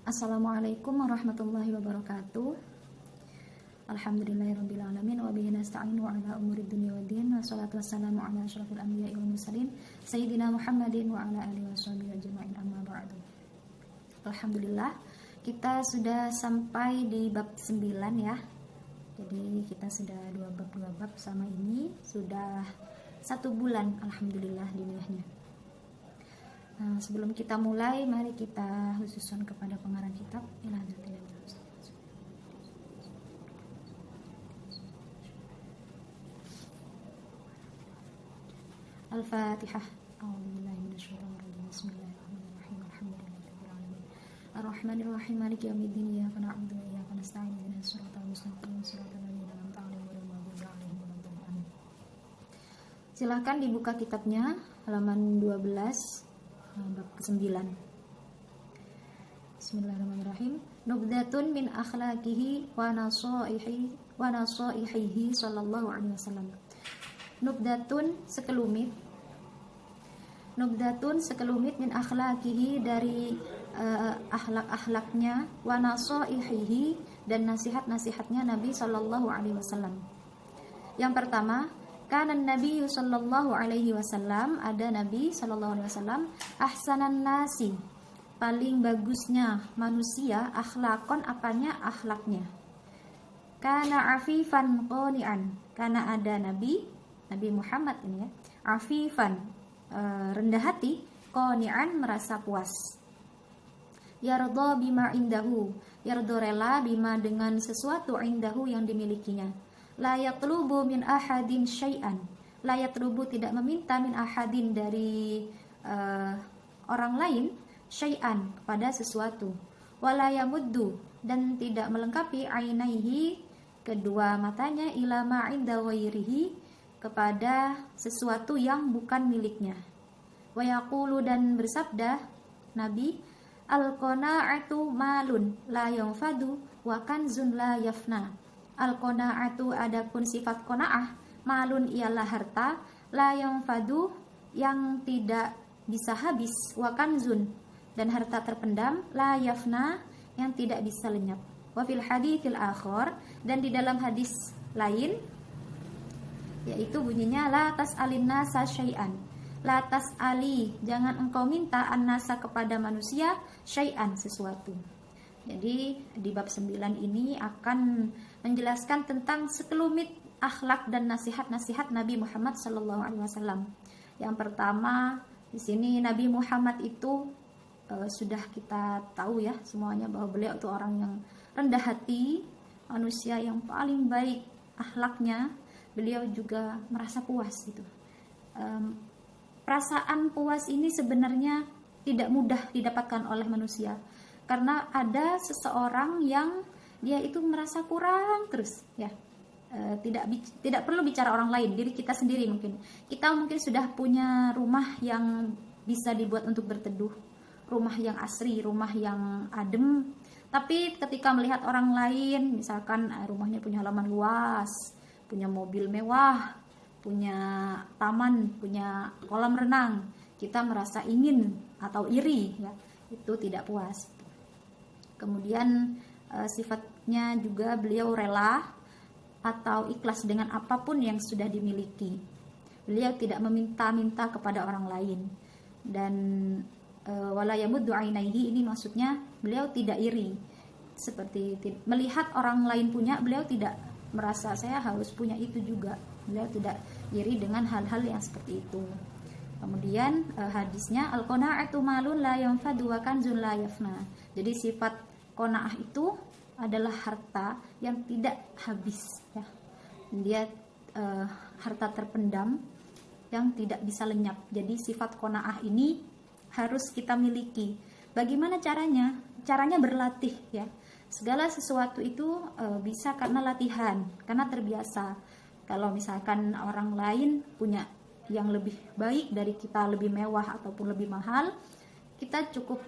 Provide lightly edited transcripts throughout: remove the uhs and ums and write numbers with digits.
Assalamualaikum warahmatullahi wabarakatuh. Alhamdulillahirabbil alamin wa bihi nasta'inu ala umurid dunya waddin. Wassalatu wassalamu ala asyrafil anbiya'i wal mursalin sayyidina Muhammadin wa ala alihi washabihi ajma'in, amma ba'du. Alhamdulillah, kita sudah sampai di bab 9 ya. Jadi kita sudah dua bab sama ini sudah 1 bulan alhamdulillah diniyahnya. Nah, sebelum kita mulai, mari kita khususan kepada pengarang kitab. Al-Fatihah. A'udzubillahi minasyaitonir rajim. Bismillahirrahmanirrahim. Alhamdulillahirabbil alamin. Arrahmanirrahim. Maliki yaumiddin. Iyyaka na'budu wa iyyaka nasta'in. Ihdinas siratal mustaqim. Shiratal ladzina an'amta 'alaihim ghairil maghdubi 'alaihim waladdallin. Silakan dibuka kitabnya halaman 12. Bab ke-9. Bismillahirrahmanirrahim. Nubdatun min akhlaqihi wa nasaihihi sallallahu alaihi wasallam. Nubdatun sekelumit min akhlaqihi dari akhlak-akhlaknya, wa nasaihihi dan nasihat-nasihatnya Nabi sallallahu alaihi wasallam. Yang pertama, kana Nabi sallallahu alaihi wasallam, ada Nabi sallallahu alaihi wasallam, ahsanan nasi, paling bagusnya manusia, akhlakon apanya, akhlaknya. Kana afifan qani'an, karena ada Nabi Muhammad ini ya, afifan, rendah hati, qani'an, merasa puas. Yarda bima indahu, yarda rela bima dengan sesuatu indahu yang dimilikinya. La yatlubu min ahadin syai'an, la yatlubu tidak meminta min ahadin dari orang lain, syai'an kepada sesuatu, wala yamuddu dan tidak melengkapi ainaihi kedua matanya, ila ma inda ghairihi kepada sesuatu yang bukan miliknya. Wa yaqulu dan bersabda Nabi, al-qana'atu malun la yanfadu wa kanzun la yafna. Al-qana'atu adapun sifat qana'ah, malun ialah harta, la yanfadu yang tidak bisa habis, wa kanzun dan harta terpendam, la yafna yang tidak bisa lenyap. Wa fil haditsil akhar dan di dalam hadis lain yaitu bunyinya la tas'alin nasa syai'an. La tas'ali, jangan engkau minta an-nasa kepada manusia, syai'an sesuatu. Jadi di bab 9 ini akan menjelaskan tentang sekelumit akhlak dan nasihat-nasihat Nabi Muhammad SAW. Yang pertama di sini Nabi Muhammad itu sudah kita tahu ya semuanya bahwa beliau itu orang yang rendah hati, manusia yang paling baik akhlaknya. Beliau juga merasa puas gitu. Perasaan puas ini sebenarnya tidak mudah didapatkan oleh manusia. Karena ada seseorang yang dia itu merasa kurang terus ya, tidak perlu bicara orang lain, diri kita sendiri. Kita mungkin sudah punya rumah yang bisa dibuat untuk berteduh, rumah yang asri, rumah yang adem, tapi ketika melihat orang lain, misalkan rumahnya punya halaman luas, punya mobil mewah, punya taman, punya kolam renang, kita merasa ingin atau iri ya, itu tidak puas. Kemudian sifatnya juga beliau rela atau ikhlas dengan apapun yang sudah dimiliki. Beliau tidak meminta-minta kepada orang lain. Dan wala yamuddu ainaihi, ini maksudnya beliau tidak iri. Seperti melihat orang lain punya, beliau tidak merasa saya harus punya itu juga. Beliau tidak iri dengan hal-hal yang seperti itu. Kemudian hadisnya al-qana'atu malun la yanfadu wa kanzun la yafna. Jadi sifat qana'ah itu adalah harta yang tidak habis ya. Dia harta terpendam yang tidak bisa lenyap. Jadi sifat qana'ah ini harus kita miliki. Bagaimana caranya? Caranya berlatih ya. Segala sesuatu itu bisa karena latihan, karena terbiasa. Kalau misalkan orang lain punya yang lebih baik dari kita, lebih mewah ataupun lebih mahal, kita cukup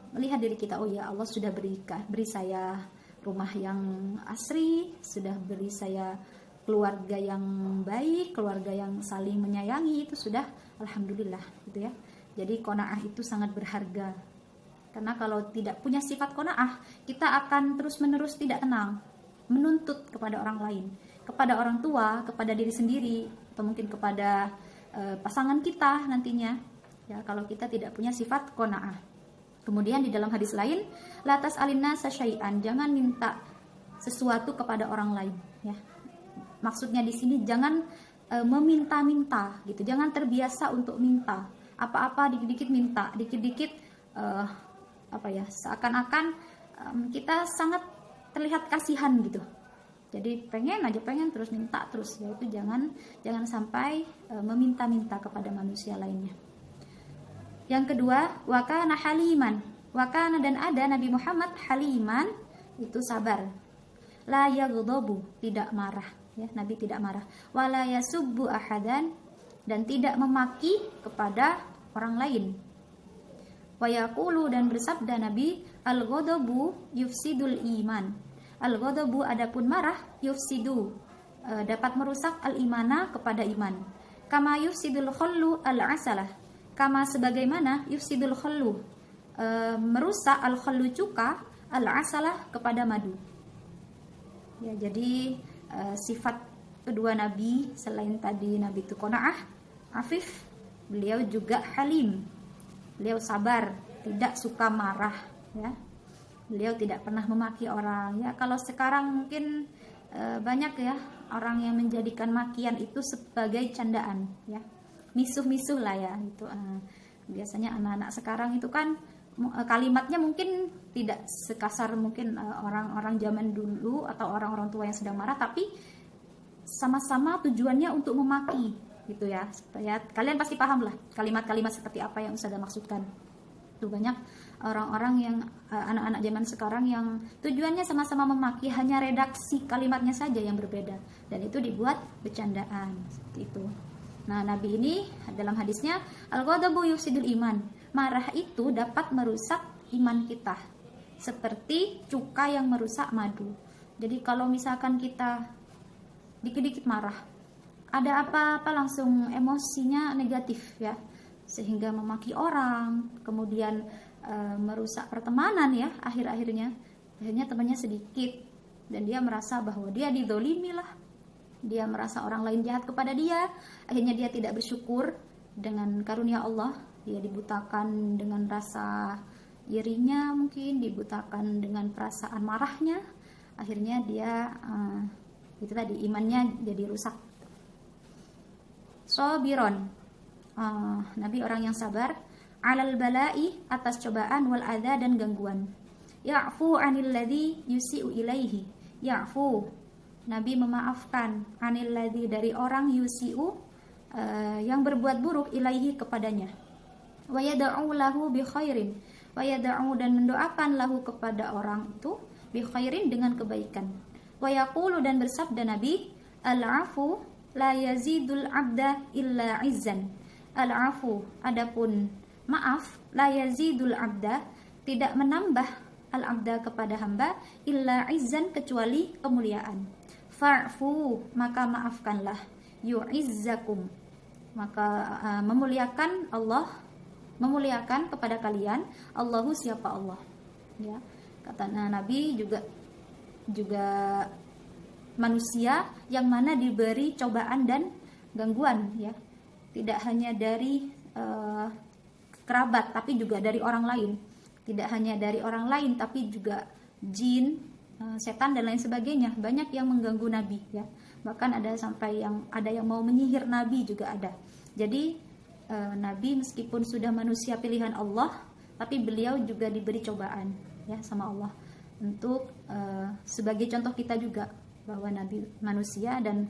melihat diri kita, oh ya Allah sudah beri saya rumah yang asri, sudah beri saya keluarga yang baik, keluarga yang saling menyayangi, itu sudah alhamdulillah gitu ya. Jadi qanaah itu sangat berharga. Karena kalau tidak punya sifat qanaah, kita akan terus-menerus tidak tenang, menuntut kepada orang lain, kepada orang tua, kepada diri sendiri, atau mungkin kepada pasangan kita nantinya. Ya, kalau kita tidak punya sifat qanaah. Kemudian di dalam hadis lain, la tas'alinna syai'an, jangan minta sesuatu kepada orang lain, ya. Maksudnya di sini jangan meminta-minta gitu. Jangan terbiasa untuk minta. Apa-apa dikit-dikit minta, dikit-dikit seakan-akan kita sangat terlihat kasihan gitu. Jadi pengen terus minta terus. Yaitu jangan sampai meminta-minta kepada manusia lainnya. Yang kedua, wa kana haliman. Wa kana, dan ada Nabi Muhammad haliman, itu sabar. La yaghdabu, tidak marah, ya, Nabi tidak marah. Wala yasubbu ahadan, dan tidak memaki kepada orang lain. Wa yaqulu, dan bersabda Nabi, al-ghadabu yufsidul iman. Al-ghadabu, adapun marah, yufsidu, dapat merusak al-imana, kepada iman. Kama yufsidul khallu al-asalah, kama sebagaimana yufsidul khallu, merusak al-khallu cuka, al-asalah, kepada madu. Ya, jadi sifat kedua Nabi selain tadi Nabi itu qanaah, afif, beliau juga halim. Beliau sabar, tidak suka marah, ya. Beliau tidak pernah memaki orang. Ya, kalau sekarang mungkin banyak ya orang yang menjadikan makian itu sebagai candaan, ya. Misuh-misuh lah ya itu. Biasanya anak-anak sekarang itu kan kalimatnya mungkin tidak sekasar mungkin orang-orang zaman dulu atau orang-orang tua yang sedang marah, tapi sama-sama tujuannya untuk memaki gitu ya, supaya kalian pasti paham lah kalimat-kalimat seperti apa yang Ustazah maksudkan. Tuh banyak orang-orang yang anak-anak zaman sekarang yang tujuannya sama-sama memaki, hanya redaksi kalimatnya saja yang berbeda, dan itu dibuat bercandaan seperti itu. Nah, Nabi ini dalam hadisnya al-ghadabu yufsidul iman, marah itu dapat merusak iman kita, seperti cuka yang merusak madu. Jadi kalau misalkan kita dikit-dikit marah, ada apa-apa langsung emosinya negatif ya, sehingga memaki orang, kemudian merusak pertemanan ya, akhirnya temannya sedikit dan dia merasa bahwa dia dizolimi lah, dia merasa orang lain jahat kepada dia, akhirnya dia tidak bersyukur dengan karunia Allah, dia dibutakan dengan rasa irinya, mungkin dibutakan dengan perasaan marahnya, akhirnya dia itu tadi imannya jadi rusak. Sabiron, Nabi orang yang sabar, alal balai, atas cobaan, wal adza, dan gangguan. Ya'fu 'anil ladzi yusi'u ilaihi. Ya'fu, Nabi memaafkan, 'anil ladzi, dari orang, yusi'u, yang berbuat buruk, ilaihi, kepadanya. Wa yad'u lahu bi khairin. Wa yad'u, dan mendoakan, lahu, kepada orang itu, bi khairin, dengan kebaikan. Wa yaqulu, dan bersabda Nabi, al-'afu la yazidul 'abda illa 'izzan. Al-'afu, adapun maaf, la yazidul 'abda, tidak menambah al-'abda, kepada hamba, illa 'izzan, kecuali kemuliaan. Fa'fu, maka maafkanlah, yu'izzakum, maka memuliakan Allah, memuliakan kepada kalian, Allahu, siapa Allah, ya. Kata Nabi juga manusia yang mana diberi cobaan dan gangguan, ya, tidak hanya dari kerabat, tapi juga dari orang lain. Tidak hanya dari orang lain, tapi juga jin, setan, dan lain sebagainya. Banyak yang mengganggu Nabi, ya. Bahkan ada yang mau menyihir Nabi juga ada. Jadi Nabi meskipun sudah manusia pilihan Allah, tapi beliau juga diberi cobaan, ya, sama Allah. Untuk sebagai contoh kita juga bahwa Nabi manusia dan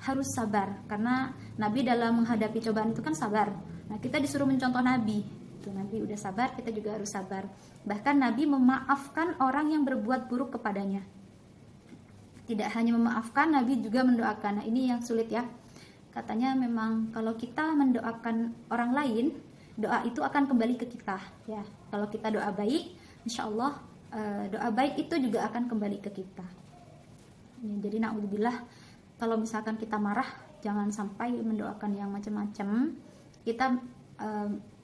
harus sabar, karena Nabi dalam menghadapi cobaan itu kan sabar. Nah, kita disuruh mencontoh Nabi. Tuh, Nabi udah sabar, kita juga harus sabar. Bahkan Nabi memaafkan orang yang berbuat buruk kepadanya. Tidak hanya memaafkan, Nabi juga mendoakan. Nah, ini yang sulit ya. Katanya memang kalau kita mendoakan orang lain, doa itu akan kembali ke kita, ya. Kalau kita doa baik, insya Allah doa baik itu juga akan kembali ke kita. Ya, jadi na'udzubillah, kalau misalkan kita marah, jangan sampai mendoakan yang macam-macam. Kita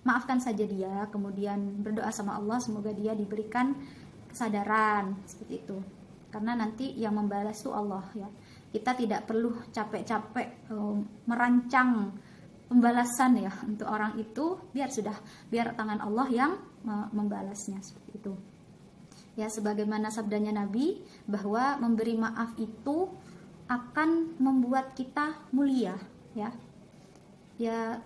maafkan saja dia, kemudian berdoa sama Allah semoga dia diberikan kesadaran seperti itu. Karena nanti yang membalas itu Allah ya. Kita tidak perlu capek-capek merancang pembalasan ya untuk orang itu, biar tangan Allah yang membalasnya seperti itu. Ya, sebagaimana sabdanya Nabi bahwa memberi maaf itu akan membuat kita mulia ya. Ya,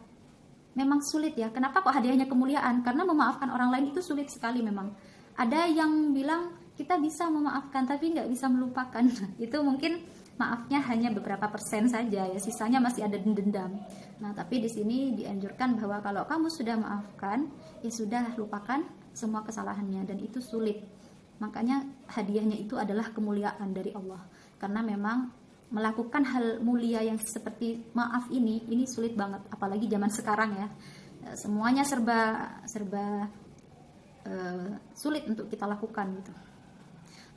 memang sulit ya. Kenapa kok hadiahnya kemuliaan? Karena memaafkan orang lain itu sulit sekali memang. Ada yang bilang kita bisa memaafkan tapi nggak bisa melupakan. Itu mungkin maafnya hanya beberapa persen saja ya, sisanya masih ada dendam. Nah, tapi di sini dianjurkan bahwa kalau kamu sudah maafkan, ya sudah, lupakan semua kesalahannya, dan itu sulit. Makanya hadiahnya itu adalah kemuliaan dari Allah. Karena memang melakukan hal mulia yang seperti maaf ini sulit banget, apalagi zaman sekarang ya. Semuanya serba sulit untuk kita lakukan gitu.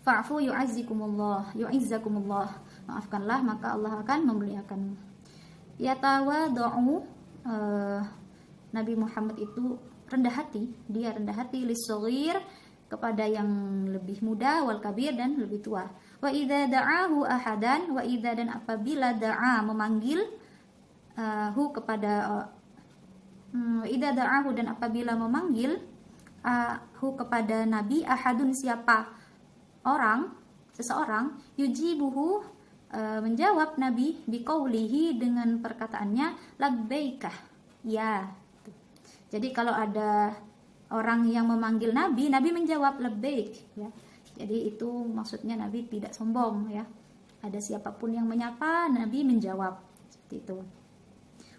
Fa'fu yu'azzikumullah, yu'izzakumullah. Maafkanlah maka Allah akan memuliakanmu. Yatawadhu, Nabi Muhammad itu rendah hati, dia rendah hati lis-shaghir, kepada yang lebih muda, wal kabir, dan lebih tua. Wa idza da'ahu ahadan, wa idza, dan apabila da'a memanggil hu kepada idza da'ahu, dan apabila memanggil hu kepada Nabi, ahadun siapa orang, seseorang, yujibuhu menjawab Nabi biqaulihi dengan perkataannya labbaikah, ya. Jadi kalau ada orang yang memanggil Nabi menjawab labbaik ya. Jadi itu maksudnya Nabi tidak sombong ya. Ada siapapun yang menyapa, Nabi menjawab seperti itu.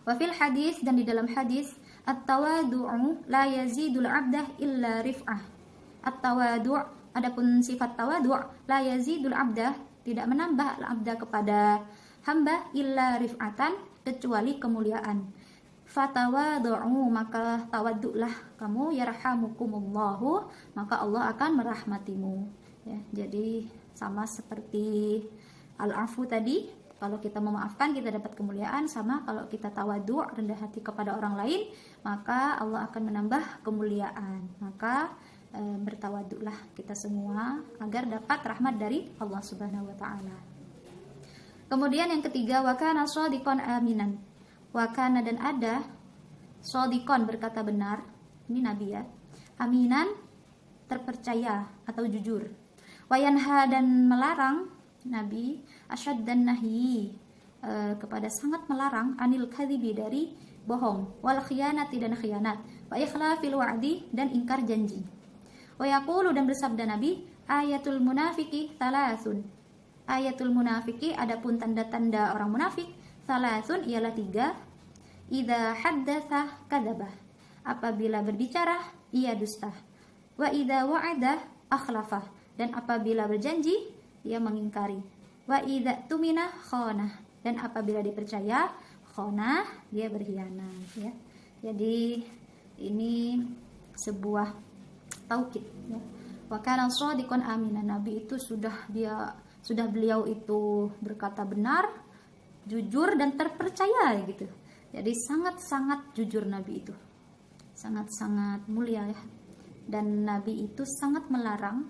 Wa fil hadis, dan di dalam hadis, at-tawadu'u la yazidul 'abdah illa rif'ah. At-tawadu', adapun sifat tawadu' la yazidul 'abdah, tidak menambah al-'abda kepada hamba illa rif'atan, kecuali kemuliaan. Fatawadu'u, maka tawaddu'lah kamu, yarhamukumullahu, maka Allah akan merahmatimu ya. Jadi sama seperti al-afu tadi, kalau kita memaafkan kita dapat kemuliaan, sama kalau kita tawaddu', rendah hati kepada orang lain, maka Allah akan menambah kemuliaan. Maka bertawaddu'lah kita semua agar dapat rahmat dari Allah Subhanahu wa taala. Kemudian yang ketiga, wa kana shadiqan aminan. Wakana, dan ada, shadiqan berkata benar, ini Nabi ya, aminan terpercaya atau jujur, wayanha, dan melarang Nabi, asyad dan nahi, kepada sangat melarang, anil kadhibi, dari bohong, wal khiyanati, dan khianat, wa ikhlafil wa'di, dan ingkar janji. Wa yaqulu, dan bersabda Nabi, ayatul munafiki thalathun. Ayatul munafiki, adapun tanda-tanda orang munafik, thalathun, ialah 3. Idza haddatsa kadzaba, apabila berbicara ia dusta. Wa idza wa'ada akhlafa, dan apabila berjanji ia mengingkari. Wa idza tumina khana, dan apabila dipercaya khana, dia berkhianat ya. Jadi ini sebuah taukid ya. Wa kana shadiqan aminan, Nabi itu sudah beliau itu berkata benar, jujur, dan terpercaya gitu. Jadi sangat-sangat jujur Nabi itu, sangat-sangat mulia ya. Dan Nabi itu sangat melarang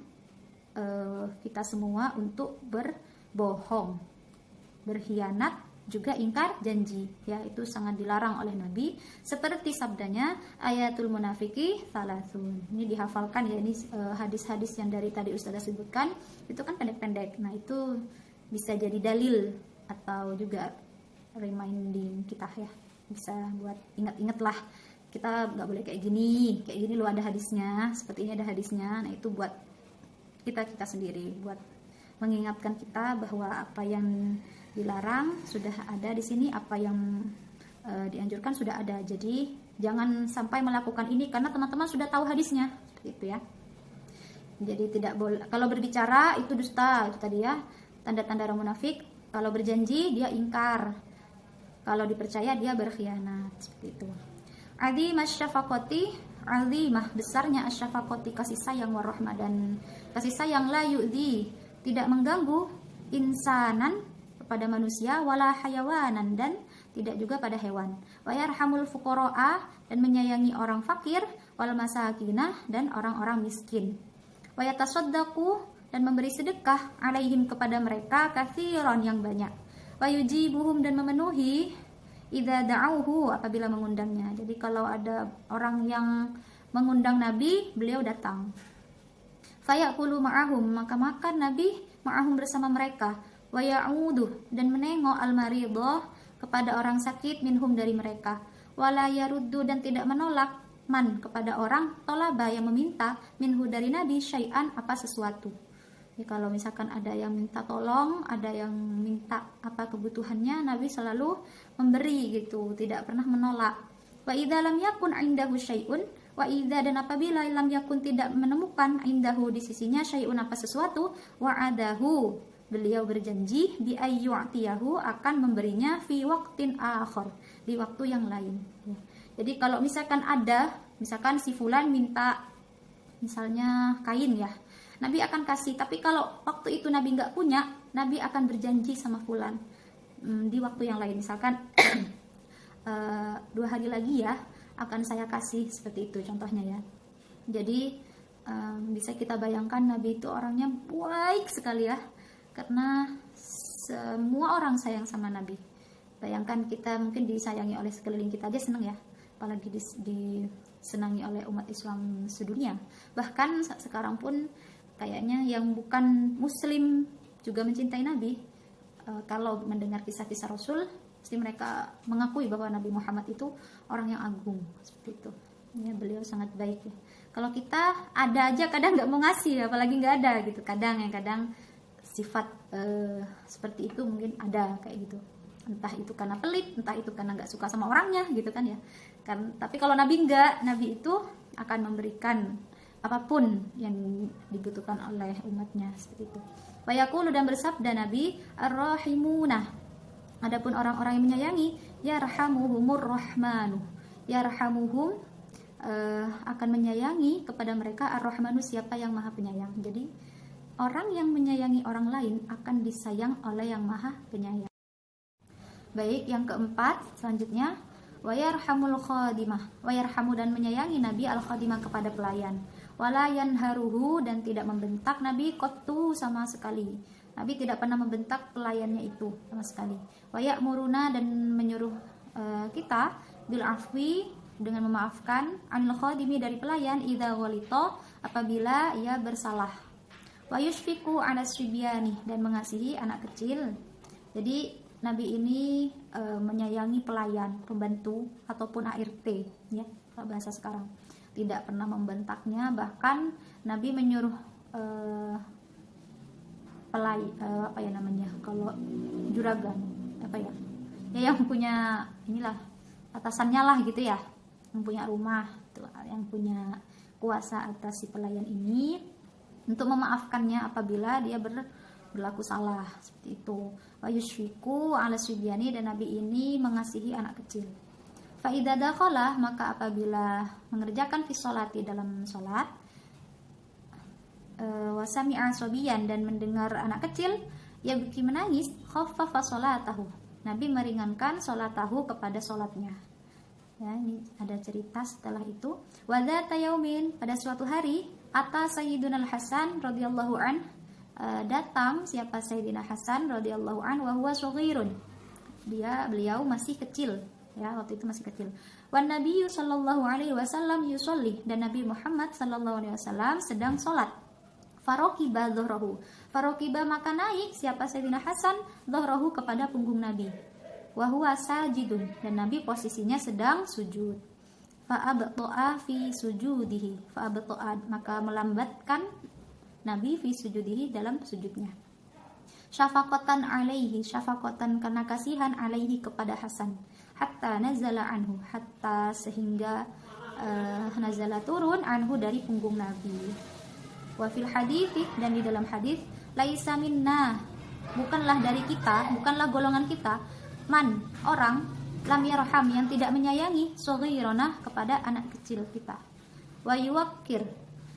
kita semua untuk berbohong, berkhianat, juga ingkar janji ya. Itu sangat dilarang oleh Nabi, seperti sabdanya, ayatul munafiki thalathun. Ini dihafalkan ya, ini hadis-hadis yang dari tadi Ustazah sebutkan itu kan pendek-pendek. Nah itu bisa jadi dalil atau juga reminding kita ya, bisa buat ingat-ingat lah, kita nggak boleh kayak gini lo ada hadisnya, seperti ini ada hadisnya. Nah itu buat kita sendiri, buat mengingatkan kita bahwa apa yang dilarang sudah ada di sini, apa yang dianjurkan sudah ada. Jadi jangan sampai melakukan ini karena teman-teman sudah tahu hadisnya, seperti itu ya. Jadi tidak boleh, kalau berbicara itu dusta, itu tadi ya, tanda-tanda orang munafik. Kalau berjanji dia ingkar, kalau dipercaya dia berkhianat, seperti itu. Azimah syafaqati, azimah besarnya asyafaqati, kasih sayang, warahmah, dan kasih sayang, la yu'dhi, tidak mengganggu, insanan kepada manusia, wala hayawanan, dan tidak juga pada hewan. Wa yarhamul fuqara'a, dan menyayangi orang fakir, wal masakinah, dan orang-orang miskin. Wa yatasaddaqu, dan memberi sedekah, alaihim, kepada mereka, katsiran, yang banyak. Wa yujibuhum, dan memenuhi, idza da'auhu, apabila mengundangnya. Jadi kalau ada orang yang mengundang Nabi, beliau datang. Fayaqulu ma'ahum, maka makan Nabi ma'ahum, bersama mereka. Wa ya'udu, dan menengok al-maridah, kepada orang sakit, minhum, dari mereka. Wala yaruddu, dan tidak menolak, man, kepada orang tolaba, yang meminta, minhu, dari Nabi, syai'an, apa sesuatu. Jadi kalau misalkan ada yang minta tolong, ada yang minta apa kebutuhannya, Nabi selalu memberi gitu, tidak pernah menolak. Wa idza lam yakun indahu syai'un, wa idza, dan apabila lam yakun, tidak menemukan, indahu, di sisinya, syai'un, apa sesuatu, wa'adahu, beliau berjanji, bi ayyu'tiyahu, akan memberinya, fi waqtin akhar, di waktu yang lain. Jadi kalau misalkan ada, misalkan si fulan minta misalnya kain ya, Nabi akan kasih. Tapi kalau waktu itu Nabi nggak punya, Nabi akan berjanji sama fulan di waktu yang lain. Misalkan 2 hari lagi ya akan saya kasih, seperti itu contohnya ya. Jadi bisa kita bayangkan Nabi itu orangnya baik sekali ya, karena semua orang sayang sama Nabi. Bayangkan kita mungkin disayangi oleh sekeliling kita aja seneng ya, apalagi disenangi oleh umat Islam sedunia. Bahkan sekarang pun kayaknya yang bukan muslim juga mencintai Nabi. Kalau mendengar kisah-kisah Rasul, pasti mereka mengakui bahwa Nabi Muhammad itu orang yang agung, seperti itu ya, beliau sangat baik ya. Kalau kita ada aja kadang nggak mau ngasih, apalagi nggak ada gitu. Kadang sifat seperti itu mungkin ada kayak gitu, entah itu karena pelit, entah itu karena nggak suka sama orangnya gitu kan ya. Tapi kalau Nabi enggak, Nabi itu akan memberikan apapun yang dibutuhkan oleh umatnya, seperti itu. Wa yaqulu, dan bersabda Nabi, ar-rahimuna, adapun orang-orang yang menyayangi, yarhamuhumur rahmanu, yarhamuhum, akan menyayangi kepada mereka, ar-rahmanu, siapa yang maha penyayang. Jadi orang yang menyayangi orang lain akan disayang oleh yang maha penyayang. Baik, yang keempat selanjutnya, wa yarhamul khadimah, wa yarhamu, dan menyayangi Nabi al-khadimah, kepada pelayan. Wala yanharuhu, dan tidak membentak Nabi qattu, sama sekali. Nabi tidak pernah membentak pelayannya itu sama sekali. Wa ya'muruna, dan menyuruh kita bil afwi, dengan memaafkan, anil khadimi, dari pelayan, idza walita, apabila ia bersalah. Wa yushfiqu 'ala sibyani, dan mengasihi anak kecil. Jadi Nabi ini menyayangi pelayan, pembantu ataupun ART ya, kalau bahasa sekarang. Tidak pernah membentaknya, bahkan Nabi menyuruh apa ya namanya, kalau juragan apa ya, ya yang punya inilah atasannya lah gitu ya, yang punya rumah tuh, yang punya kuasa atas si pelayan ini, untuk memaafkannya apabila dia berlaku salah, seperti itu. Wa yushfiqu 'ala sibyani, dan Nabi ini mengasihi anak kecil. Fa idza dakhala, maka apabila mengerjakan fi sholati, dalam salat, wa sami'a sabiyan, dan mendengar anak kecil, ya biki, menangis, khaffafa sholatahu, Nabi meringankan sholatahu, kepada salatnya. Ya, ini ada cerita setelah itu. Wa dzata yaumin, pada suatu hari, atas Sayyiduna Hasan radhiyallahu an, datang siapa Sayyidina Hasan radhiyallahu an, wa huwa shaghirun, beliau masih kecil ya, waktu itu masih kecil. Wan Nabiyyu sallallahu alaihi wasallam yusolli, dan Nabi Muhammad sallallahu alaihi wasallam sedang sholat. Farokiba dhahrahu, farokiba, maka naik siapa Sayyidina Hasan, dhahrahu, kepada punggung Nabi. Wa huwa sajidun, dan Nabi posisinya sedang sujud. Fa'abta'a fi sujudihi, fa'abta'a, maka melambatkan Nabi fi sujudihi, dalam sujudnya. Syafaqatan alaihi, syafaqatan, karena kasihan, alaihi, kepada Hasan. Hatta nazala anhu, hatta, sehingga nazala, turun, anhu, dari punggung Nabi. Wa fil hadithi, dan di dalam hadis, laisa minna, bukanlah dari kita, bukanlah golongan kita, man, orang, lam yarham, yang tidak menyayangi, shaghirana, kepada anak kecil kita. Wa yuwaqqir,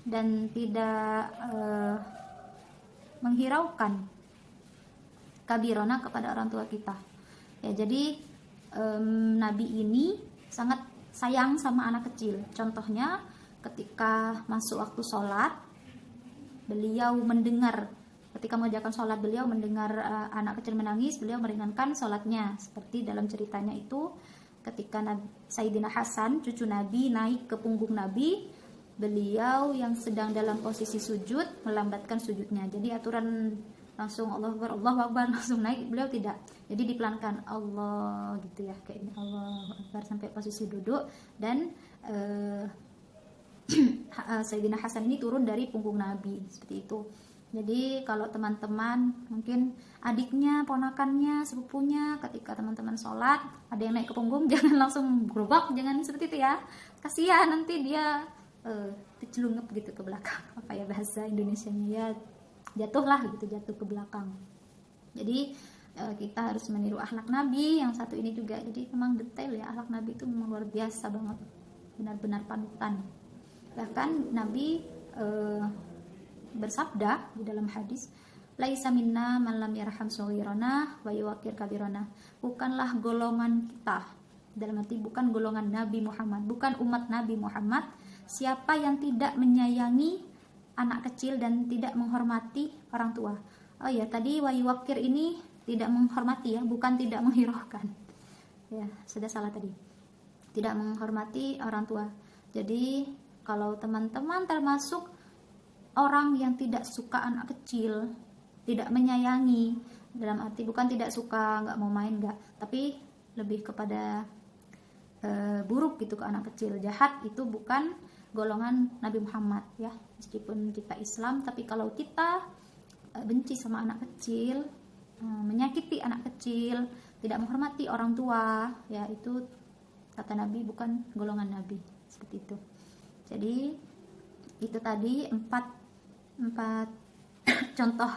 dan tidak menghiraukan, kabirona, kepada orang tua kita. Ya, jadi Nabi ini sangat sayang sama anak kecil. Contohnya ketika masuk waktu sholat, beliau mendengar, ketika mengerjakan sholat beliau mendengar anak kecil menangis, beliau meringankan sholatnya. Seperti dalam ceritanya itu, ketika Sayyidina Hasan, cucu Nabi, naik ke punggung Nabi, beliau yang sedang dalam posisi sujud melambatkan sujudnya. Jadi aturan langsung Allahu Akbar langsung naik, beliau tidak. Jadi dipelankan Allah gitu ya, kayak ini Allahu Akbar sampai posisi duduk, dan Sayyidina Hasan ini turun dari punggung Nabi seperti itu. Jadi kalau teman-teman, mungkin adiknya, ponakannya, sepupunya, ketika teman-teman sholat ada yang naik ke punggung, jangan langsung gerobak, jangan seperti itu ya. Kasihan nanti dia dicelungup gitu ke belakang. Apa ya bahasa Indonesianya ya, jatuhlah gitu, jatuh ke belakang. Jadi kita harus meniru akhlak Nabi yang satu ini juga. Jadi memang detail ya, akhlak Nabi itu memang luar biasa banget, benar-benar panutan. Bahkan Nabi bersabda di dalam hadis, laisa minna man lam yarham shaghirana wa yuqir kabirana. Bukanlah golongan kita, dalam arti bukan golongan Nabi Muhammad, bukan umat Nabi Muhammad, siapa yang tidak menyayangi anak kecil dan tidak menghormati orang tua. Oh ya, tadi wa yuqir ini tidak menghormati ya, bukan tidak menghiraukan. Ya, sudah salah tadi. Tidak menghormati orang tua. Jadi kalau teman-teman termasuk orang yang tidak suka anak kecil, tidak menyayangi, dalam arti bukan tidak suka, nggak mau main, nggak, tapi lebih kepada buruk gitu ke anak kecil, jahat, itu bukan golongan Nabi Muhammad ya. Meskipun kita Islam, tapi kalau kita benci sama anak kecil, menyakiti anak kecil, tidak menghormati orang tua, ya itu kata Nabi bukan golongan Nabi, seperti itu. Jadi itu tadi empat contoh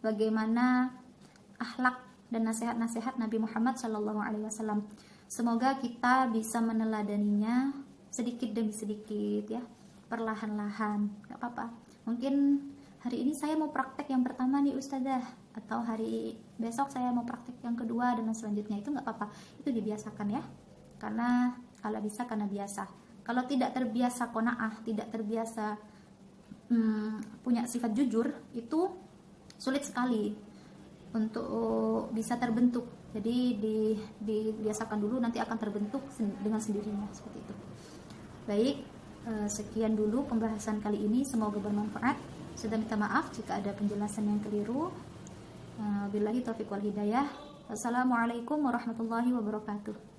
bagaimana akhlak dan nasihat-nasihat Nabi Muhammad SAW. Semoga kita bisa meneladaninya sedikit demi sedikit ya, perlahan-lahan, gak apa-apa. Mungkin hari ini saya mau praktek yang pertama nih Ustazah, atau hari besok saya mau praktek yang kedua dan selanjutnya, itu gak apa-apa, itu dibiasakan ya. Karena kalau bisa karena biasa. Kalau tidak terbiasa qanaah, tidak terbiasa punya sifat jujur, itu sulit sekali untuk bisa terbentuk. Jadi dibiasakan dulu, nanti akan terbentuk dengan sendirinya, seperti itu. Baik, sekian dulu pembahasan kali ini, semoga bermanfaat. Sudah minta maaf jika ada penjelasan yang keliru. Billahi taufiq wal hidayah. Wassalamualaikum warahmatullahi wabarakatuh.